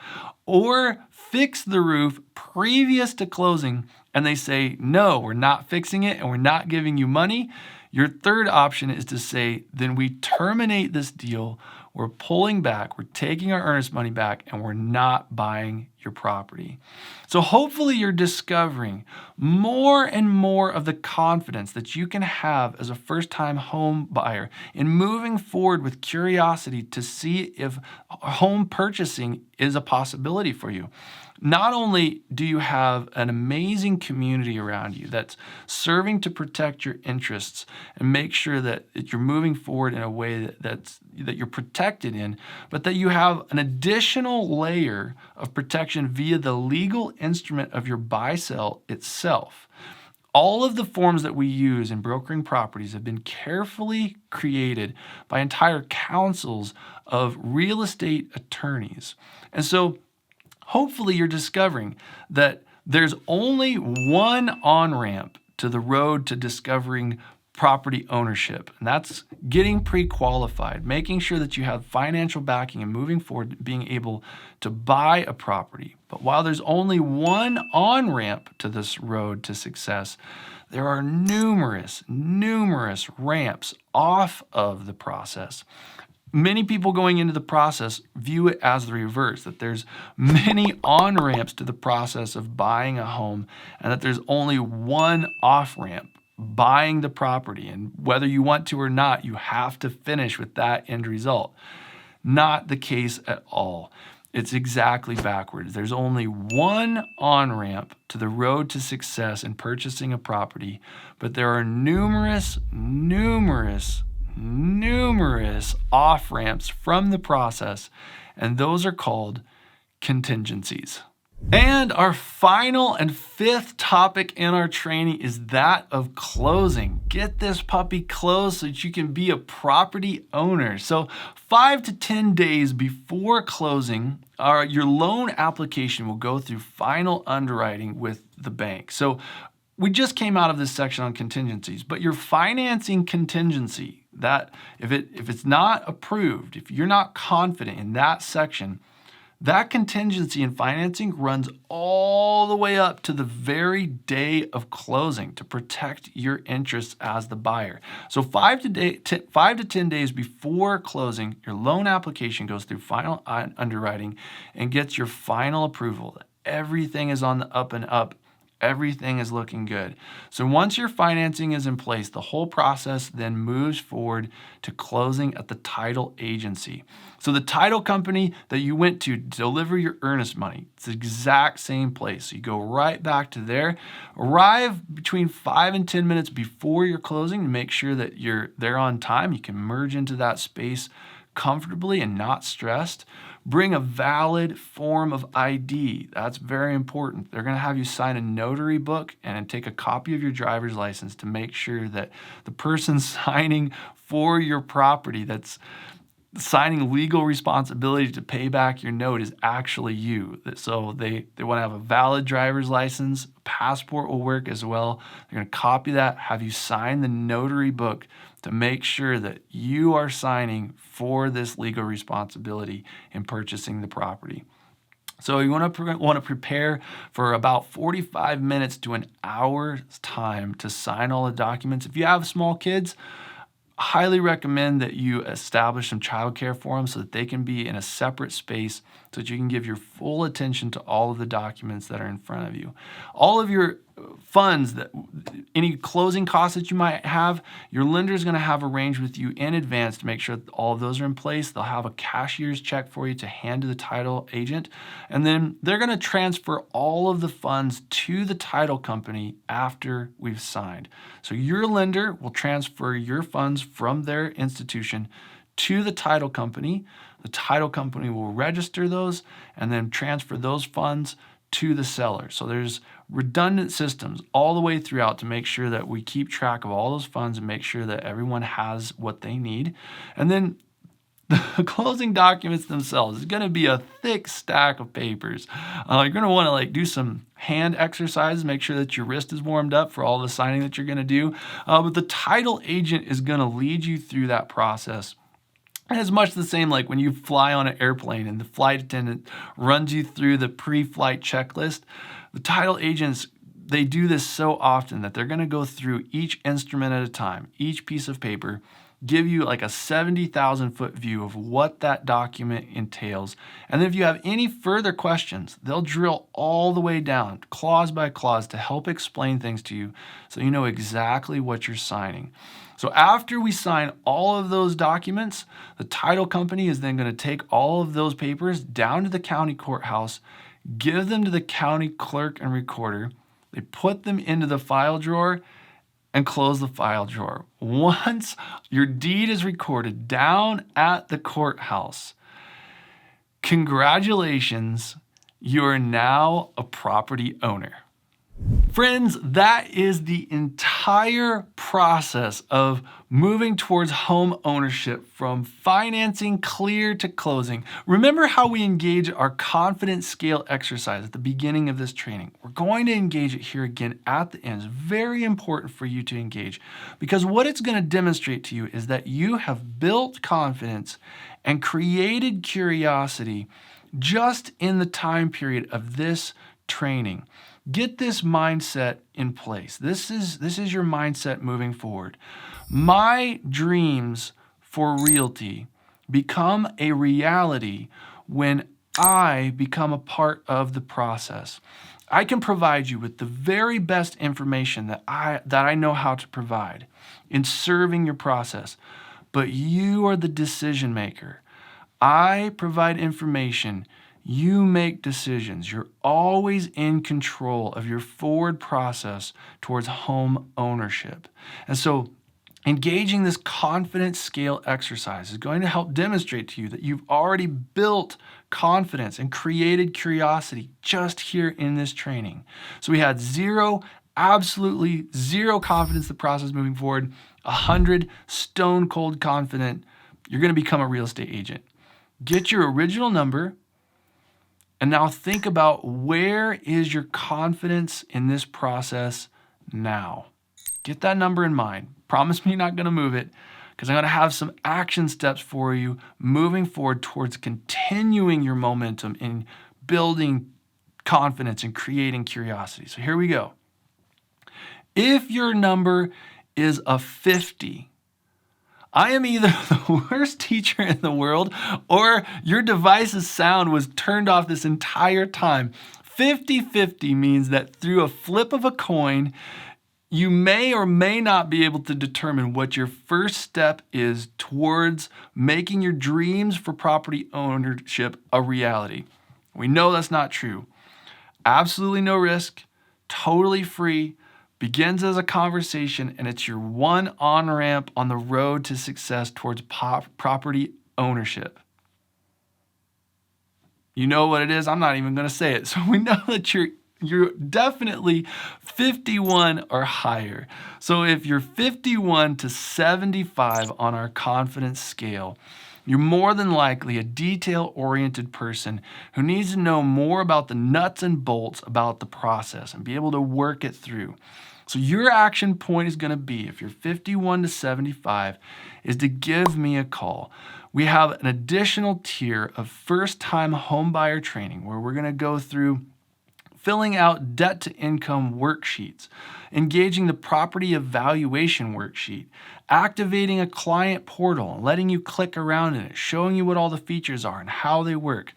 or fix the roof previous to closing, and they say, no, we're not fixing it and we're not giving you money. Your third option is to say, then we terminate this deal, we're pulling back, we're taking our earnest money back, and we're not buying your property. So hopefully you're discovering more and more of the confidence that you can have as a first-time home buyer in moving forward with curiosity to see if home purchasing is a possibility for you. Not only do you have an amazing community around you that's serving to protect your interests and make sure that you're moving forward in a way that you're protected in, but that you have an additional layer of protection via the legal instrument of your buy-sell itself. All of the forms that we use in brokering properties have been carefully created by entire councils of real estate attorneys. And so hopefully you're discovering that there's only one on-ramp to the road to discovering property ownership, and that's getting pre-qualified, making sure that you have financial backing and moving forward, being able to buy a property. But while there's only one on-ramp to this road to success, there are numerous ramps off of the process. Many people going into the process view it as the reverse, that there's many on-ramps to the process of buying a home and that there's only one off-ramp, buying the property. And whether you want to or not, you have to finish with that end result. Not the case at all. It's exactly backwards. There's only one on-ramp to the road to success in purchasing a property, but there are numerous numerous off-ramps from the process, and those are called contingencies. And our final and fifth topic in our training is that of closing. Get this puppy closed so that you can be a property owner. So 5 to 10 days before closing, your loan application will go through final underwriting with the bank. So we just came out of this section on contingencies, but your financing contingency, that if it's not approved, if you're not confident in that section, that contingency in financing runs all the way up to the very day of closing to protect your interests as the buyer. So 5 to 10 days before closing, your loan application goes through final underwriting and gets your final approval. Everything is on the up and up. Everything is looking good. So once your financing is in place, the whole process then moves forward to closing at the title agency. So the title company that you went to deliver your earnest money, it's the exact same place. So you go right back to there, arrive between 5 and 10 minutes before your closing to make sure that you're there on time. You can merge into that space comfortably and not stressed. Bring a valid form of ID. That's very important. They're going to have you sign a notary book and take a copy of your driver's license to make sure that the person signing for your property, that's signing legal responsibility to pay back your note, is actually you. So they want to have a valid driver's license. Passport will work as well. They're going to copy that, have you sign the notary book to make sure that you are signing for this legal responsibility in purchasing the property. So you want to prepare for about 45 minutes to an hour's time to sign all the documents. If you have small kids, highly recommend that you establish some childcare for them so that they can be in a separate space so that you can give your full attention to all of the documents that are in front of you. All of your funds, any closing costs that you might have, your lender is going to have arranged with you in advance to make sure that all of those are in place. They'll have a cashier's check for you to hand to the title agent, and then they're going to transfer all of the funds to the title company after we've signed. So your lender will transfer your funds from their institution to the title company. The title company will register those and then transfer those funds to the seller. So there's redundant systems all the way throughout to make sure that we keep track of all those funds and make sure that everyone has what they need. And then the closing documents themselves is going to be a thick stack of papers. You're going to want to do some hand exercises, make sure that your wrist is warmed up for all the signing that you're going to do. But the title agent is going to lead you through that process. And it's much the same like when you fly on an airplane and the flight attendant runs you through the pre-flight checklist. The title agents, they do this so often that they're going to go through each instrument at a time, each piece of paper, give you like a 70,000-foot view of what that document entails. And then if you have any further questions, they'll drill all the way down, clause by clause, to help explain things to you so you know exactly what you're signing. So after we sign all of those documents, the title company is then going to take all of those papers down to the county courthouse, give them to the county clerk and recorder. They put them into the file drawer and close the file drawer. Once your deed is recorded down at the courthouse, congratulations, you are now a property owner. Friends, that is the entire process of moving towards home ownership from financing clear to closing. Remember how we engage our confidence scale exercise at the beginning of this training. We're going to engage it here again at the end. It's very important for you to engage because what it's going to demonstrate to you is that you have built confidence and created curiosity just in the time period of this training. Get this mindset in place. This is your mindset moving forward. My dreams for realty become a reality when I become a part of the process. I can provide you with the very best information that I know how to provide in serving your process, but you are the decision maker. I provide information. You make decisions. You're always in control of your forward process towards home ownership. And so Engaging this confidence scale exercise is going to help demonstrate to you that you've already built confidence and created curiosity just here in this training. So we had zero, absolutely zero confidence in the process moving forward, 100 stone cold confident, you're going to become a real estate agent. Get your original number, and now think about where is your confidence in this process now. Get that number in mind. Promise me you're not going to move it, because I'm going to have some action steps for you moving forward towards continuing your momentum in building confidence and creating curiosity. So here we go. If your number is a 50, I am either the worst teacher in the world or your device's sound was turned off this entire time. 50-50 means that through a flip of a coin, you may or may not be able to determine what your first step is towards making your dreams for property ownership a reality. We know that's not true. Absolutely no risk, totally free, begins as a conversation, and it's your one on-ramp on the road to success towards property ownership. You know what it is? I'm not even going to say it. So we know that you're definitely 51 or higher. So if you're 51 to 75 on our confidence scale, you're more than likely a detail-oriented person who needs to know more about the nuts and bolts about the process and be able to work it through. So your action point is going to be, if you're 51 to 75, is to give me a call. We have an additional tier of first-time homebuyer training where we're going to go through filling out debt-to-income worksheets, engaging the property evaluation worksheet, activating a client portal and letting you click around in it, showing you what all the features are and how they work.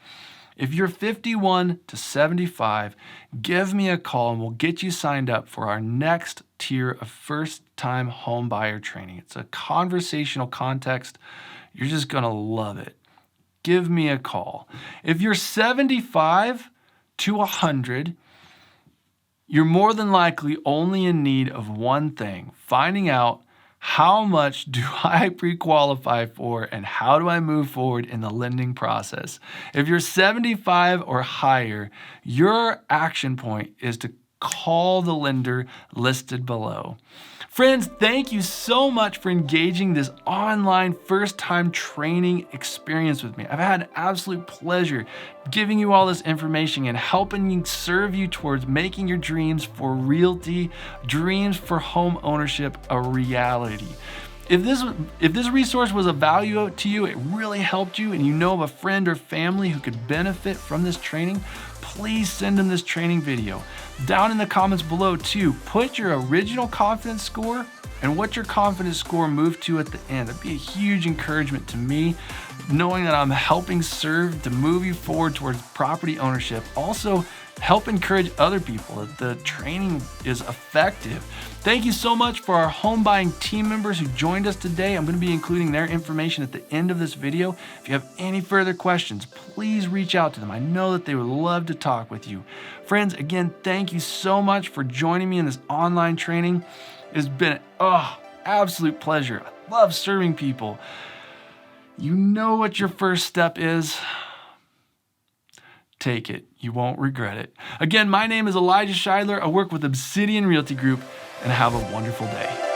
If you're 51 to 75, give me a call and we'll get you signed up for our next tier of first-time homebuyer training. It's a conversational context. You're just going to love it. Give me a call. If you're 75 to 100, you're more than likely only in need of one thing: finding out how much do I pre-qualify for and how do I move forward in the lending process. If you're 75 or higher, your action point is to call the lender listed below. Friends, thank you so much for engaging this online first-time training experience with me. I've had an absolute pleasure giving you all this information and helping you serve you towards making your dreams for realty, dreams for home ownership a reality. If this resource was of value to you, it really helped you, and you know of a friend or family who could benefit from this training, please send them this training video. Down in the comments below too, put your original confidence score and what your confidence score moved to at the end. That'd be a huge encouragement to me, knowing that I'm helping serve to move you forward towards property ownership. Also, help encourage other people that the training is effective. Thank you so much for our home buying team members who joined us today. I'm going to be including their information at the end of this video. If you have any further questions, please reach out to them. I know that they would love to talk with you. Friends, again, thank you so much for joining me in this online training. It's been an absolute pleasure. I love serving people. You know what your first step is. Take it. You won't regret it. Again, my name is Elijah Scheidler. I work with Obsidian Realty Group, and have a wonderful day.